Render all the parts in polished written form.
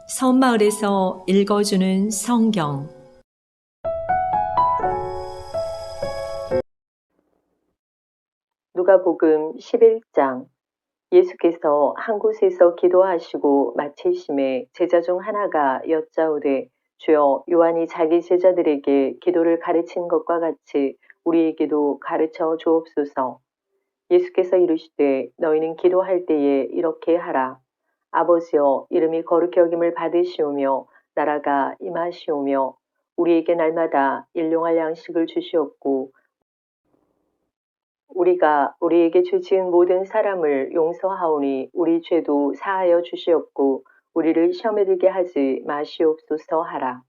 섬마을에서 읽어주는 성경. 누가복음 11장. 예수께서 한 곳에서 기도하시고 마치심에 제자 중 하나가 여짜오되, 주여, 요한이 자기 제자들에게 기도를 가르친 것과 같이 우리에게도 가르쳐 주옵소서. 예수께서 이르시되, 너희는 기도할 때에 이렇게 하라. 아버지여, 이름이 거룩히 여김을 받으시오며 나라가 임하시오며 우리에게 날마다 일용할 양식을 주시옵고, 우리가 우리에게 죄 지은 모든 사람을 용서하오니 우리 죄도 사하여 주시옵고 우리를 시험에 들게 하지 마시옵소서 하라.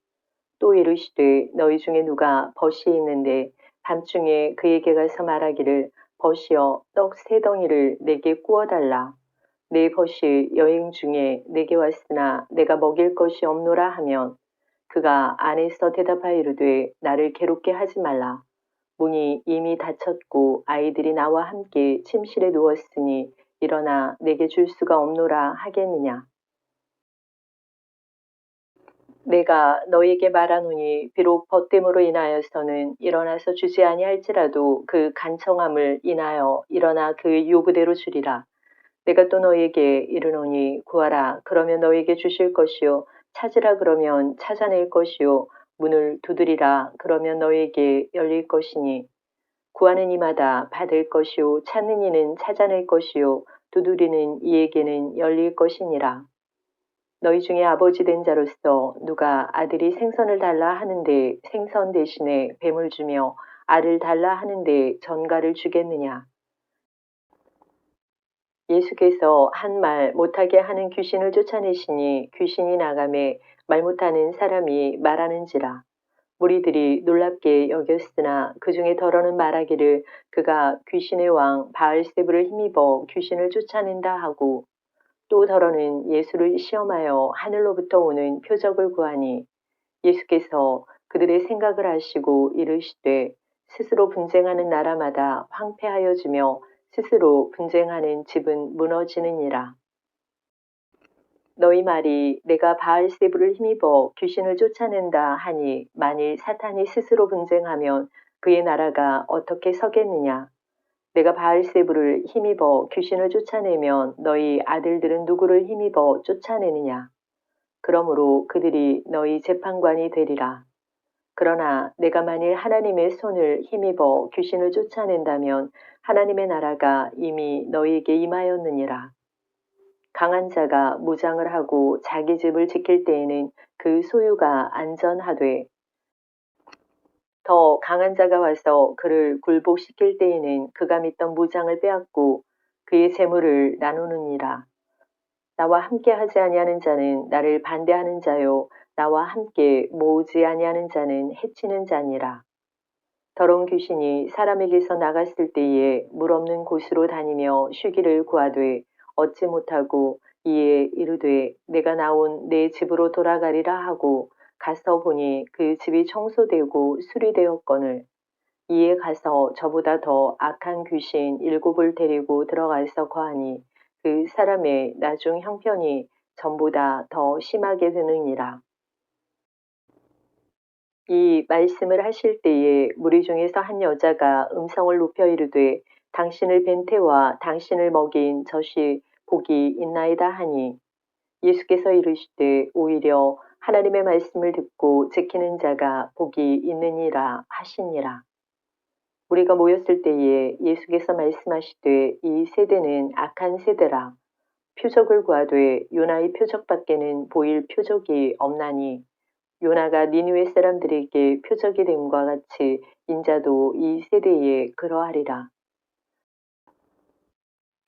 또 이르시되, 너희 중에 누가 벗이 있는데 밤중에 그에게 가서 말하기를, 벗이여, 떡 세 덩이를 내게 구워달라. 내 벗이 여행 중에 내게 왔으나 내가 먹일 것이 없노라 하면, 그가 안에서 대답하여 이르되, 나를 괴롭게 하지 말라. 문이 이미 닫혔고 아이들이 나와 함께 침실에 누웠으니 일어나 내게 줄 수가 없노라 하겠느냐. 내가 너에게 말하노니 비록 벗됨으로 인하여서는 일어나서 주지 아니할지라도 그 간청함을 인하여 일어나 그 요구대로 주리라. 내가 또 너에게 이르노니 구하라 그러면 너에게 주실 것이요, 찾으라 그러면 찾아낼 것이요, 문을 두드리라 그러면 너에게 열릴 것이니, 구하는 이마다 받을 것이요, 찾는 이는 찾아낼 것이요, 두드리는 이에게는 열릴 것이니라. 너희 중에 아버지 된 자로서 누가 아들이 생선을 달라 하는데 생선 대신에 뱀을 주며 알을 달라 하는데 전갈을 주겠느냐. 예수께서 한 말 못하게 하는 귀신을 쫓아내시니 귀신이 나가매 말 못하는 사람이 말하는지라. 무리들이 놀랍게 여겼으나 그 중에 더러는 말하기를, 그가 귀신의 왕 바알세불을 힘입어 귀신을 쫓아낸다 하고, 또 더러는 예수를 시험하여 하늘로부터 오는 표적을 구하니, 예수께서 그들의 생각을 아시고 이르시되, 스스로 분쟁하는 나라마다 황폐하여지며 스스로 분쟁하는 집은 무너지느니라. 너희 말이 내가 바알세불을 힘입어 귀신을 쫓아낸다 하니, 만일 사탄이 스스로 분쟁하면 그의 나라가 어떻게 서겠느냐. 내가 바알세불을 힘입어 귀신을 쫓아내면 너희 아들들은 누구를 힘입어 쫓아내느냐. 그러므로 그들이 너희 재판관이 되리라. 그러나 내가 만일 하나님의 손을 힘입어 귀신을 쫓아낸다면 하나님의 나라가 이미 너희에게 임하였느니라. 강한 자가 무장을 하고 자기 집을 지킬 때에는 그 소유가 안전하되, 더 강한 자가 와서 그를 굴복시킬 때에는 그가 믿던 무장을 빼앗고 그의 재물을 나누느니라. 나와 함께 하지 아니하는 자는 나를 반대하는 자요, 나와 함께 모으지 아니하는 자는 해치는 자니라. 더러운 귀신이 사람에게서 나갔을 때에 물 없는 곳으로 다니며 쉬기를 구하되 얻지 못하고, 이에 이르되 내가 나온 내 집으로 돌아가리라 하고 가서 보니 그 집이 청소되고 수리되었거늘, 이에 가서 저보다 더 악한 귀신 7을 데리고 들어가서 거하니 그 사람의 나중 형편이 전보다 더 심하게 되느니라. 이 말씀을 하실 때에 무리 중에서 한 여자가 음성을 높여 이르되, 당신을 뵌 태와 당신을 먹인 젖이 복이 있나이다 하니, 예수께서 이르시되 오히려 하나님의 말씀을 듣고 지키는 자가 복이 있느니라 하시니라. 우리가 모였을 때에 예수께서 말씀하시되, 이 세대는 악한 세대라. 표적을 구하되 요나의 표적밖에는 보일 표적이 없나니, 요나가 니느웨 사람들에게 표적이 됨과 같이 인자도 이 세대에 그러하리라.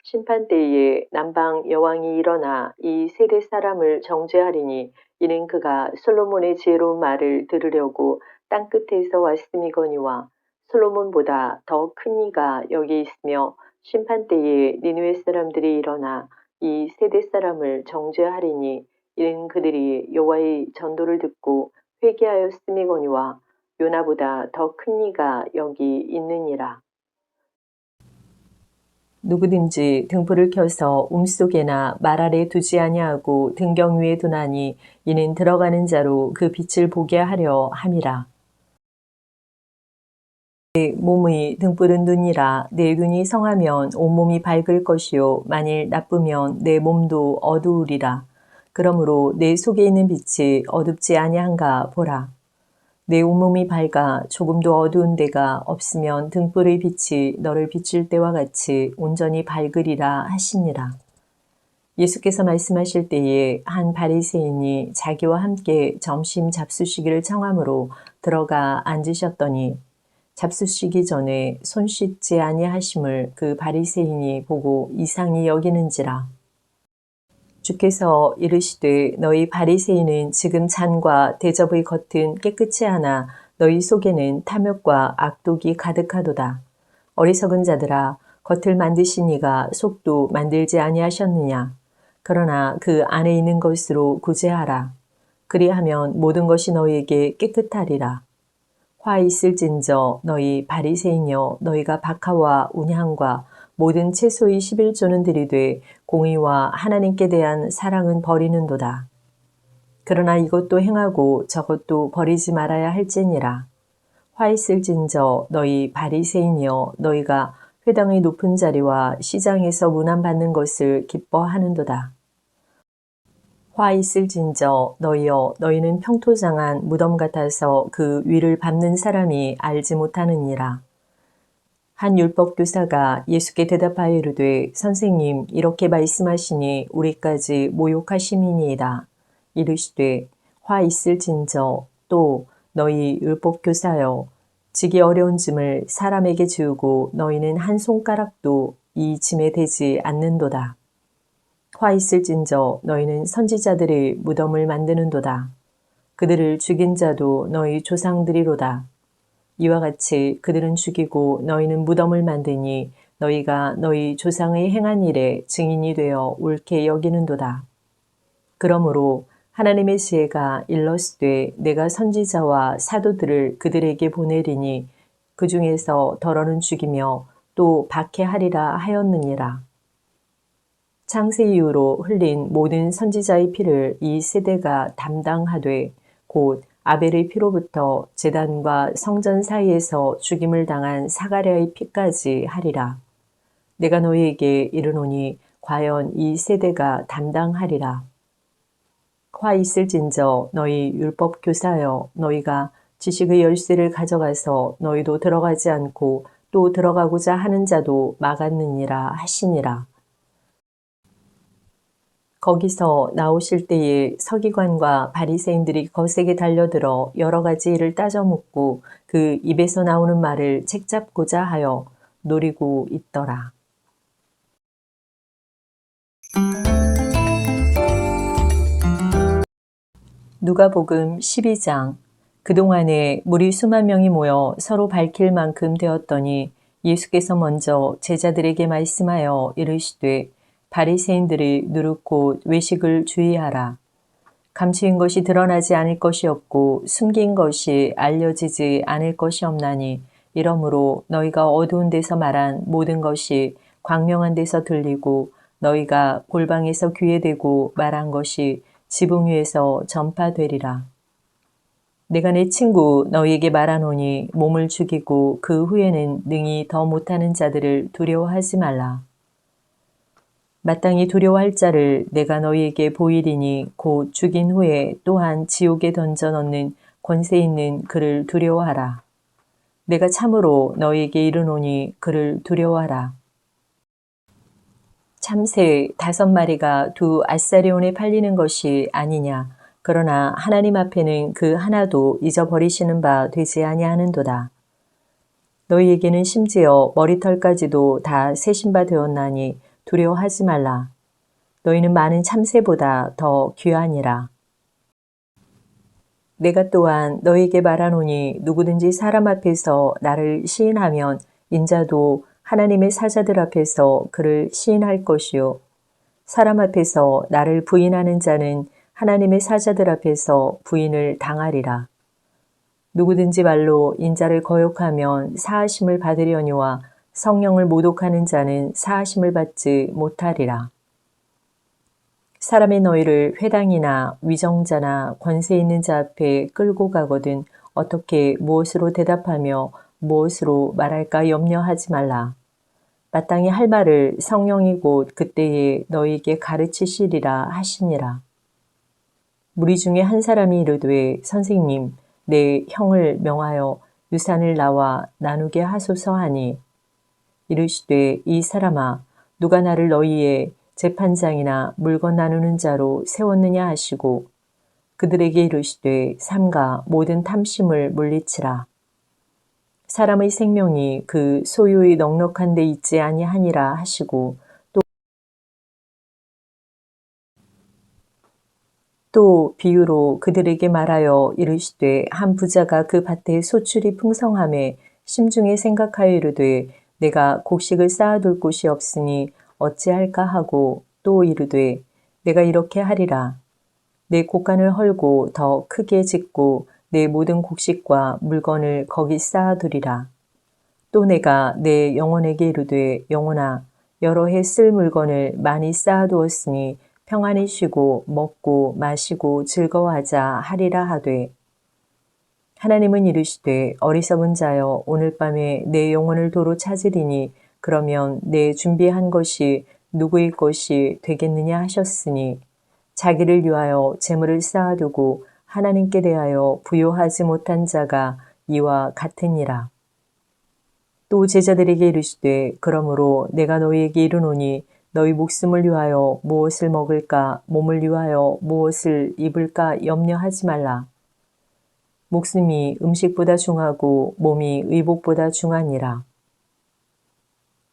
심판 때에 남방 여왕이 일어나 이 세대 사람을 정죄하리니, 이는 그가 솔로몬의 지혜로운 말을 들으려고 땅 끝에서 왔음이거니와, 솔로몬보다 더 큰 이가 여기 있으며, 심판 때에 니느웨 사람들이 일어나 이 세대 사람을 정죄하리니, 이는 그들이 여호와의 전도를 듣고 회개하였음이거니와, 요나보다 더 큰 이가 여기 있느니라. 누구든지 등불을 켜서 움속에나 말 아래 두지 아니하고 등경 위에 두나니 이는 들어가는 자로 그 빛을 보게 하려 함이라. 내 몸의 등불은 눈이라. 내 눈이 성하면 온몸이 밝을 것이요 만일 나쁘면 내 몸도 어두우리라. 그러므로 내 속에 있는 빛이 어둡지 아니한가 보라. 내 온몸이 밝아 조금도 어두운 데가 없으면 등불의 빛이 너를 비출 때와 같이 온전히 밝으리라 하시니라. 예수께서 말씀하실 때에 한 바리새인이 자기와 함께 점심 잡수시기를 청함으로 들어가 앉으셨더니 잡수시기 전에 손 씻지 아니하심을 그 바리새인이 보고 이상히 여기는지라. 주께서 이르시되 너희 바리새인은 지금 잔과 대접의 겉은 깨끗이 하나 너희 속에는 탐욕과 악독이 가득하도다. 어리석은 자들아, 겉을 만드신 이가 속도 만들지 아니하셨느냐. 그러나 그 안에 있는 것으로 구제하라. 그리하면 모든 것이 너희에게 깨끗하리라. 화 있을진저 너희 바리새인여, 너희가 박하와 운향과 모든 채소의 11조는 들이되 공의와 하나님께 대한 사랑은 버리는도다. 그러나 이것도 행하고 저것도 버리지 말아야 할지니라. 화 있을진저 너희 바리새인이여, 너희가 회당의 높은 자리와 시장에서 문안받는 것을 기뻐하는도다. 화 있을진저 너희여, 너희는 평토장한 무덤 같아서 그 위를 밟는 사람이 알지 못하느니라. 한 율법교사가 예수께 대답하여 이르되 선생님, 이렇게 말씀하시니 우리까지 모욕하심이니이다. 이르시되 화 있을진저 또 너희 율법교사여, 지기 어려운 짐을 사람에게 지우고 너희는 한 손가락도 이 짐에 대지 않는도다. 화 있을진저 너희는 선지자들의 무덤을 만드는도다. 그들을 죽인 자도 너희 조상들이로다. 이와 같이 그들은 죽이고 너희는 무덤을 만드니 너희가 너희 조상의 행한 일에 증인이 되어 옳게 여기는도다. 그러므로 하나님의 지혜가 일렀으되 내가 선지자와 사도들을 그들에게 보내리니 그 중에서 덜어는 죽이며 또 박해하리라 하였느니라. 창세 이후로 흘린 모든 선지자의 피를 이 세대가 담당하되 곧 아벨의 피로부터 제단과 성전 사이에서 죽임을 당한 사가랴의 피까지 하리라. 내가 너희에게 이르노니 과연 이 세대가 담당하리라. 화 있을진저 너희 율법 교사여, 너희가 지식의 열쇠를 가져가서 너희도 들어가지 않고 또 들어가고자 하는 자도 막았느니라 하시니라. 거기서 나오실 때에 서기관과 바리새인들이 거세게 달려들어 여러 가지 일을 따져 묻고 그 입에서 나오는 말을 책잡고자 하여 노리고 있더라. 누가복음 12장. 그동안에 무리 수만 명이 모여 서로 밝힐 만큼 되었더니 예수께서 먼저 제자들에게 말씀하여 이르시되 바리새인들이 누룩고 외식을 주의하라. 감추인 것이 드러나지 않을 것이 없고 숨긴 것이 알려지지 않을 것이 없나니 이러므로 너희가 어두운 데서 말한 모든 것이 광명한 데서 들리고 너희가 골방에서 귀에 대고 말한 것이 지붕 위에서 전파되리라. 내가 내 친구 너희에게 말하노니 몸을 죽이고 그 후에는 능히 더 못하는 자들을 두려워하지 말라. 마땅히 두려워할 자를 내가 너희에게 보이리니 곧 죽인 후에 또한 지옥에 던져 넣는 권세 있는 그를 두려워하라. 내가 참으로 너희에게 이르노니 그를 두려워하라. 참새 5마리가 2아사리온에 팔리는 것이 아니냐. 그러나 하나님 앞에는 그 하나도 잊어버리시는 바 되지 아니하는도다. 너희에게는 심지어 머리털까지도 다 세신 바 되었나니 두려워하지 말라. 너희는 많은 참새보다 더 귀하니라. 내가 또한 너희에게 말하노니 누구든지 사람 앞에서 나를 시인하면 인자도 하나님의 사자들 앞에서 그를 시인할 것이요. 사람 앞에서 나를 부인하는 자는 하나님의 사자들 앞에서 부인을 당하리라. 누구든지 말로 인자를 거역하면 사하심을 받으려니와 성령을 모독하는 자는 사하심을 받지 못하리라. 사람이 너희를 회당이나 위정자나 권세 있는 자 앞에 끌고 가거든 어떻게 무엇으로 대답하며 무엇으로 말할까 염려하지 말라. 마땅히 할 말을 성령이 곧 그때에 너희에게 가르치시리라 하시니라. 무리 중에 한 사람이 이르되 선생님 내 형을 명하여 유산을 나와 나누게 하소서 하니 이르시되 이 사람아 누가 나를 너희의 재판장이나 물건 나누는 자로 세웠느냐 하시고 그들에게 이르시되 삼가 모든 탐심을 물리치라. 사람의 생명이 그 소유의 넉넉한 데 있지 아니하니라 하시고 또 비유로 그들에게 말하여 이르시되 한 부자가 그 밭에 소출이 풍성함에 심중에 생각하여 이르되 내가 곡식을 쌓아둘 곳이 없으니 어찌할까 하고 또 이르되 내가 이렇게 하리라. 내 곡간을 헐고 더 크게 짓고 내 모든 곡식과 물건을 거기 쌓아두리라. 또 내가 내 영혼에게 이르되 영혼아 여러 해 쓸 물건을 많이 쌓아두었으니 평안히 쉬고 먹고 마시고 즐거워하자 하리라 하되 하나님은 이르시되 어리석은 자여 오늘 밤에 내 영혼을 도로 찾으리니 그러면 내 준비한 것이 누구의 것이 되겠느냐 하셨으니 자기를 위하여 재물을 쌓아두고 하나님께 대하여 부요하지 못한 자가 이와 같으니라. 또 제자들에게 이르시되 그러므로 내가 너희에게 이르노니 너희 목숨을 위하여 무엇을 먹을까 몸을 위하여 무엇을 입을까 염려하지 말라. 목숨이 음식보다 중하고 몸이 의복보다 중하니라.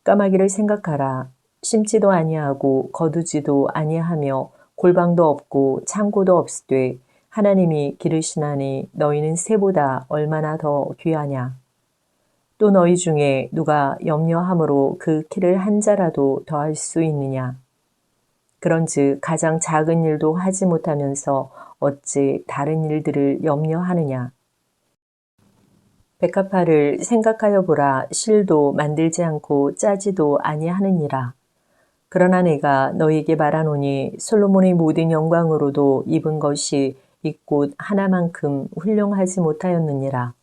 까마귀를 생각하라. 심지도 아니하고 거두지도 아니하며 골방도 없고 창고도 없으되 하나님이 기르시나니 너희는 새보다 얼마나 더 귀하냐. 또 너희 중에 누가 염려함으로 그 키를 한 자라도 더할 수 있느냐. 그런즉 가장 작은 일도 하지 못하면서 어찌 다른 일들을 염려하느냐. 백합화를 생각하여 보라. 실도 만들지 않고 짜지도 아니하느니라. 그러나 내가 너희에게 말하노니 솔로몬의 모든 영광으로도 입은 것이 이 꽃 하나만큼 훌륭하지 못하였느니라.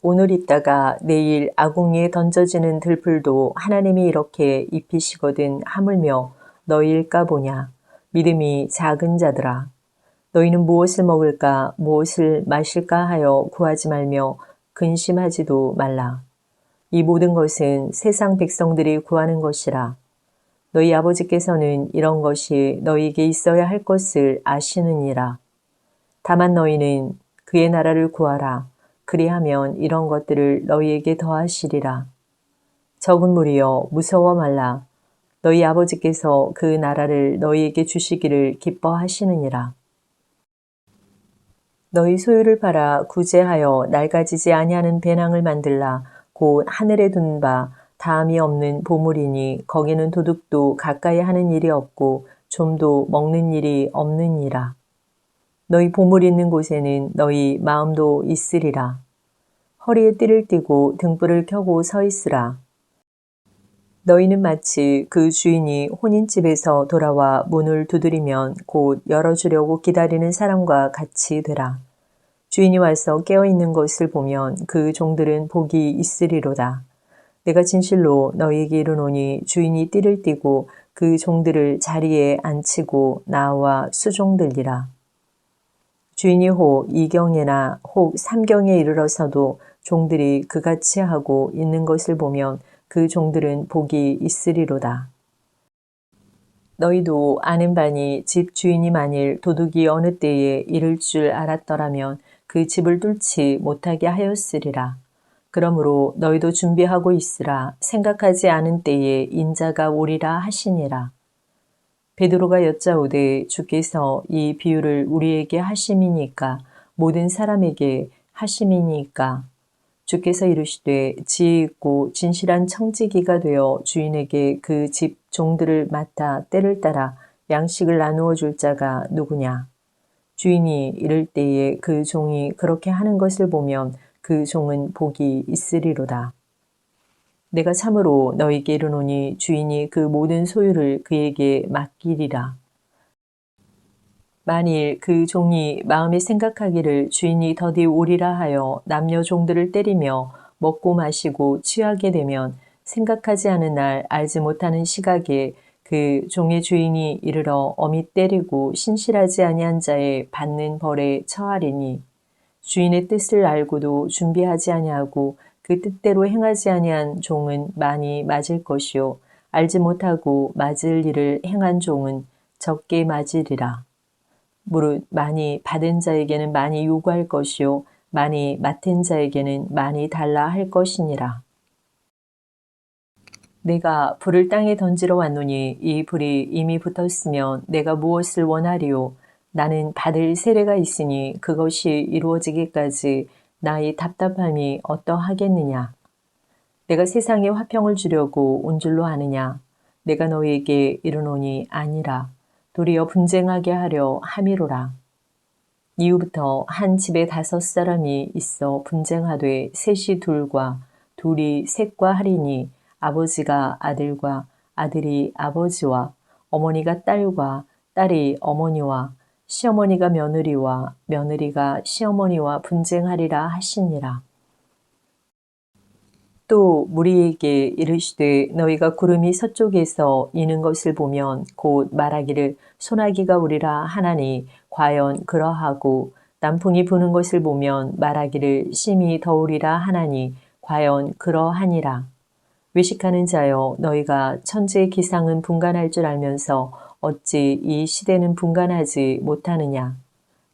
오늘 있다가 내일 아궁이에 던져지는 들풀도 하나님이 이렇게 입히시거든 하물며 너희일까 보냐. 믿음이 작은 자들아. 너희는 무엇을 먹을까 무엇을 마실까 하여 구하지 말며 근심하지도 말라. 이 모든 것은 세상 백성들이 구하는 것이라. 너희 아버지께서는 이런 것이 너희에게 있어야 할 것을 아시느니라. 다만 너희는 그의 나라를 구하라. 그리하면 이런 것들을 너희에게 더하시리라. 적은 무리여 무서워 말라. 너희 아버지께서 그 나라를 너희에게 주시기를 기뻐하시느니라. 너희 소유를 팔아 구제하여 낡아지지 아니하는 배낭을 만들라. 곧 하늘에 둔 바 다함이 없는 보물이니 거기는 도둑도 가까이 하는 일이 없고 좀도 먹는 일이 없느니라. 너희 보물 있는 곳에는 너희 마음도 있으리라. 허리에 띠를 띠고 등불을 켜고 서 있으라. 너희는 마치 그 주인이 혼인집에서 돌아와 문을 두드리면 곧 열어주려고 기다리는 사람과 같이 되라. 주인이 와서 깨어있는 것을 보면 그 종들은 복이 있으리로다. 내가 진실로 너희에게 이르노니 주인이 띠를 띠고 그 종들을 자리에 앉히고 나와 수종들리라. 주인이 혹 2경에나 혹 3경에 이르러서도 종들이 그같이 하고 있는 것을 보면 그 종들은 복이 있으리로다. 너희도 아는 바니 집 주인이 만일 도둑이 어느 때에 이를 줄 알았더라면 그 집을 뚫지 못하게 하였으리라. 그러므로 너희도 준비하고 있으라. 생각하지 않은 때에 인자가 오리라 하시니라. 베드로가 여짜오되 주께서 이 비유를 우리에게 하심이니까 모든 사람에게 하심이니까 주께서 이르시되 지혜 있고 진실한 청지기가 되어 주인에게 그 집 종들을 맡아 때를 따라 양식을 나누어 줄 자가 누구냐. 주인이 이를 때에 그 종이 그렇게 하는 것을 보면 그 종은 복이 있으리로다. 내가 참으로 너희에게 이르노니 주인이 그 모든 소유를 그에게 맡기리라. 만일 그 종이 마음에 생각하기를 주인이 더디 오리라 하여 남녀 종들을 때리며 먹고 마시고 취하게 되면 생각하지 않은 날 알지 못하는 시각에 그 종의 주인이 이르러 엄히 때리고 신실하지 아니한 자의 받는 벌에 처하리니 주인의 뜻을 알고도 준비하지 아니하고 그 뜻대로 행하지 아니한 종은 많이 맞을 것이요 알지 못하고 맞을 일을 행한 종은 적게 맞으리라. 무릇 많이 받은 자에게는 많이 요구할 것이요 많이 맡은 자에게는 많이 달라 할 것이니라. 내가 불을 땅에 던지러 왔노니 이 불이 이미 붙었으면 내가 무엇을 원하리요? 나는 받을 세례가 있으니 그것이 이루어지기까지 나의 답답함이 어떠하겠느냐? 내가 세상에 화평을 주려고 온 줄로 아느냐? 내가 너희에게 이르노니 아니라 도리어 분쟁하게 하려 함이로라. 이후부터 한 집에 5사람이 있어 분쟁하되 셋이 둘과 둘이 셋과 하리니 아버지가 아들과 아들이 아버지와 어머니가 딸과 딸이 어머니와 시어머니가 며느리와 며느리가 시어머니와 분쟁하리라 하시니라. 또 무리에게 이르시되 너희가 구름이 서쪽에서 이는 것을 보면 곧 말하기를 소나기가 오리라 하나니 과연 그러하고 남풍이 부는 것을 보면 말하기를 심히 더우리라 하나니 과연 그러하니라. 외식하는 자여 너희가 천지의 기상은 분간할 줄 알면서 어찌 이 시대는 분간하지 못하느냐.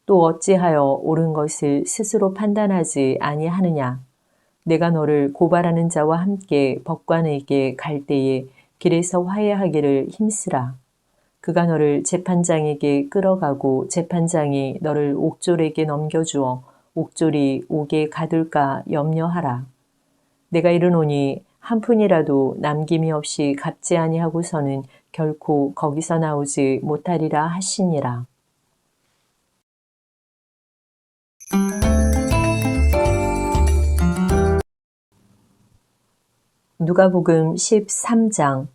또 어찌하여 옳은 것을 스스로 판단하지 아니하느냐. 내가 너를 고발하는 자와 함께 법관에게 갈 때에 길에서 화해하기를 힘쓰라. 그가 너를 재판장에게 끌어가고 재판장이 너를 옥졸에게 넘겨주어 옥졸이 옥에 가둘까 염려하라. 내가 이르노니 한 푼이라도 남김이 없이 갚지 아니하고서는 결코 거기서 나오지 못하리라 하시니라. 누가복음 13장.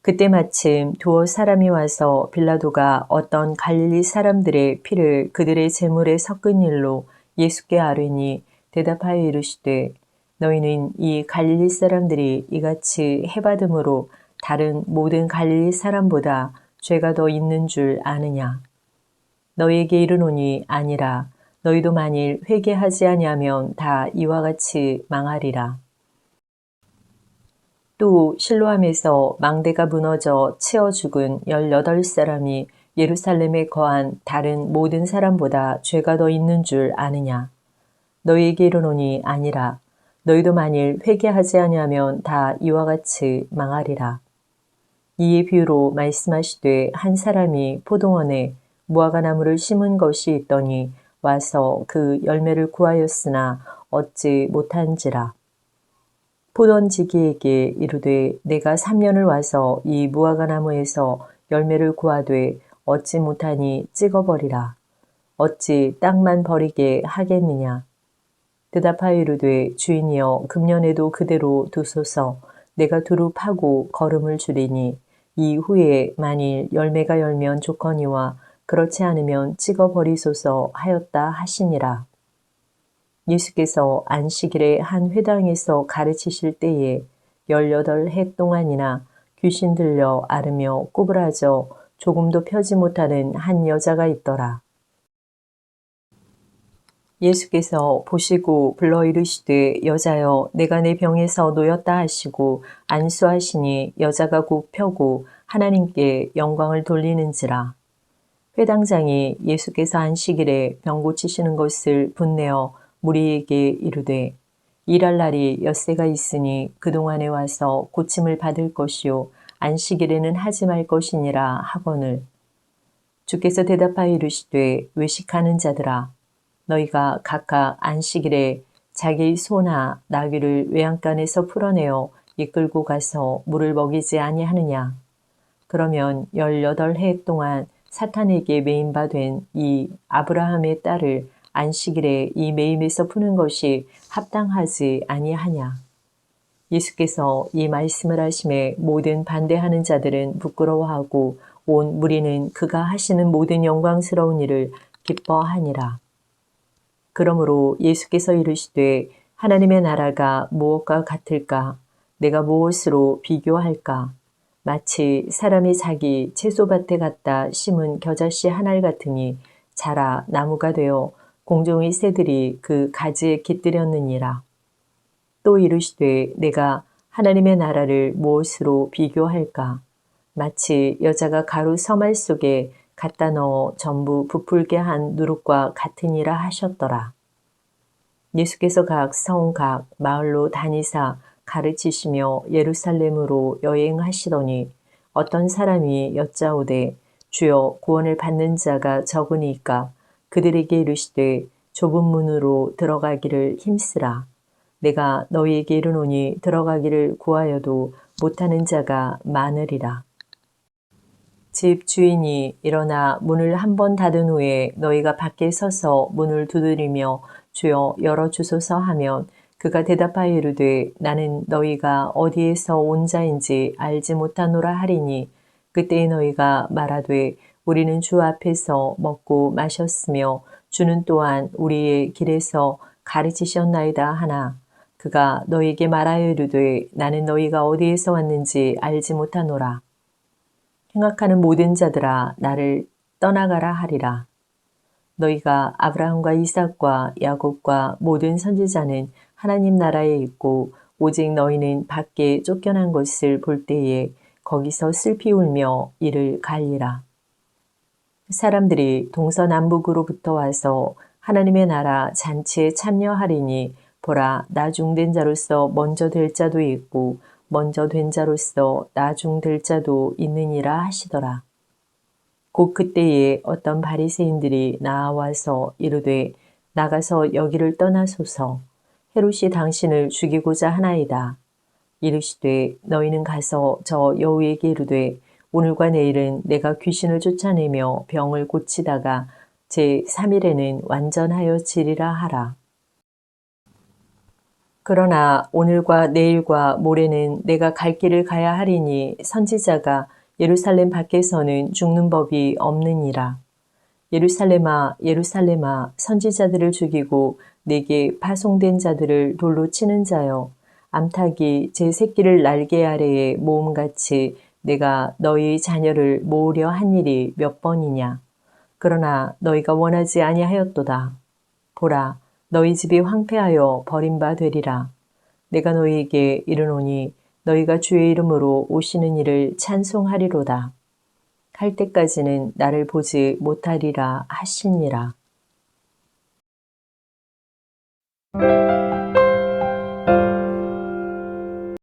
그때 마침 두어 사람이 와서 빌라도가 어떤 갈릴리 사람들의 피를 그들의 제물에 섞은 일로 예수께 아뢰니 대답하여 이르시되 너희는 이 갈릴리 사람들이 이같이 해받음으로 다른 모든 갈릴리 사람보다 죄가 더 있는 줄 아느냐. 너희에게 이르노니 아니라. 너희도 만일 회개하지 아니하면 다 이와 같이 망하리라. 또 실로암에서 망대가 무너져 치어 죽은 18사람이 예루살렘에 거한 다른 모든 사람보다 죄가 더 있는 줄 아느냐. 너희에게 이르노니 아니라. 너희도 만일 회개하지 아니하면 다 이와 같이 망하리라. 이에 비유로 말씀하시되 한 사람이 포도원에 무화과나무를 심은 것이 있더니 와서 그 열매를 구하였으나 얻지 못한지라. 포도원지기에게 이르되 내가 3년을 와서 이 무화과나무에서 열매를 구하되 얻지 못하니 찍어버리라. 어찌 땅만 버리게 하겠느냐. 대답하여 이르되 주인이여 금년에도 그대로 두소서. 내가 두루 파고 거름을 주리니 이후에 만일 열매가 열면 좋거니와 그렇지 않으면 찍어버리소서 하였다 하시니라. 예수께서 안식일에 한 회당에서 가르치실 때에 18해 동안이나 귀신 들려 앓으며 구부라져 조금도 펴지 못하는 한 여자가 있더라. 예수께서 보시고 불러 이르시되 여자여 내가 내 병에서 놓였다 하시고 안수하시니 여자가 곧 펴고 하나님께 영광을 돌리는지라. 회당장이 예수께서 안식일에 병 고치시는 것을 분내어 무리에게 이르되 일할 날이 엿새가 있으니 그동안에 와서 고침을 받을 것이요 안식일에는 하지 말 것이니라 하거늘. 주께서 대답하여 이르시되 외식하는 자들아 너희가 각각 안식일에 자기 소나 나귀를 외양간에서 풀어내어 이끌고 가서 물을 먹이지 아니하느냐. 그러면 18해 동안 사탄에게 매임바 된 이 아브라함의 딸을 안식일에 이 매임에서 푸는 것이 합당하지 아니하냐. 예수께서 이 말씀을 하심에 모든 반대하는 자들은 부끄러워하고 온 무리는 그가 하시는 모든 영광스러운 일을 기뻐하니라. 그러므로 예수께서 이르시되 하나님의 나라가 무엇과 같을까? 내가 무엇으로 비교할까? 마치 사람이 자기 채소밭에 갖다 심은 겨자씨 한 알 같으니 자라 나무가 되어 공중의 새들이 그 가지에 깃들였느니라. 또 이르시되 내가 하나님의 나라를 무엇으로 비교할까? 마치 여자가 가루 서말 속에 갖다 넣어 전부 부풀게 한 누룩과 같으니라 하셨더라. 예수께서 각 성, 각 마을로 다니사 가르치시며 예루살렘으로 여행하시더니 어떤 사람이 여짜오되 주여 구원을 받는 자가 적으니까 그들에게 이르시되 좁은 문으로 들어가기를 힘쓰라. 내가 너희에게 이르노니 들어가기를 구하여도 못하는 자가 많으리라. 집 주인이 일어나 문을 한 번 닫은 후에 너희가 밖에 서서 문을 두드리며 주여 열어주소서 하면 그가 대답하여 이르되 나는 너희가 어디에서 온 자인지 알지 못하노라 하리니 그때에 너희가 말하되 우리는 주 앞에서 먹고 마셨으며 주는 또한 우리의 길에서 가르치셨나이다 하나 그가 너희에게 말하여 이르되 나는 너희가 어디에서 왔는지 알지 못하노라. 행악하는 모든 자들아 나를 떠나가라 하리라. 너희가 아브라함과 이삭과 야곱과 모든 선지자는 하나님 나라에 있고 오직 너희는 밖에 쫓겨난 것을 볼 때에 거기서 슬피 울며 이를 갈리라. 사람들이 동서남북으로부터 와서 하나님의 나라 잔치에 참여하리니 보라 나중된 자로서 먼저 될 자도 있고 먼저 된 자로서 나중될 자도 있느니라 하시더라. 곧 그때에 어떤 바리새인들이 나와서 이르되 나가서 여기를 떠나소서 헤롯이 당신을 죽이고자 하나이다. 이르시되 너희는 가서 저 여우에게 이르되 오늘과 내일은 내가 귀신을 쫓아내며 병을 고치다가 제 3일에는 완전하여 지리라 하라. 그러나 오늘과 내일과 모레는 내가 갈 길을 가야 하리니 선지자가 예루살렘 밖에서는 죽는 법이 없느니라. 예루살렘아 예루살렘아 선지자들을 죽이고 내게 파송된 자들을 돌로 치는 자여 암탉이 제 새끼를 날개 아래에 모음같이 내가 너희 자녀를 모으려 한 일이 몇 번이냐. 그러나 너희가 원하지 아니하였도다. 보라 너희 집이 황폐하여 버림바 되리라. 내가 너희에게 이르노니 너희가 주의 이름으로 오시는 이를 찬송하리로다. 할 때까지는 나를 보지 못하리라 하시니라.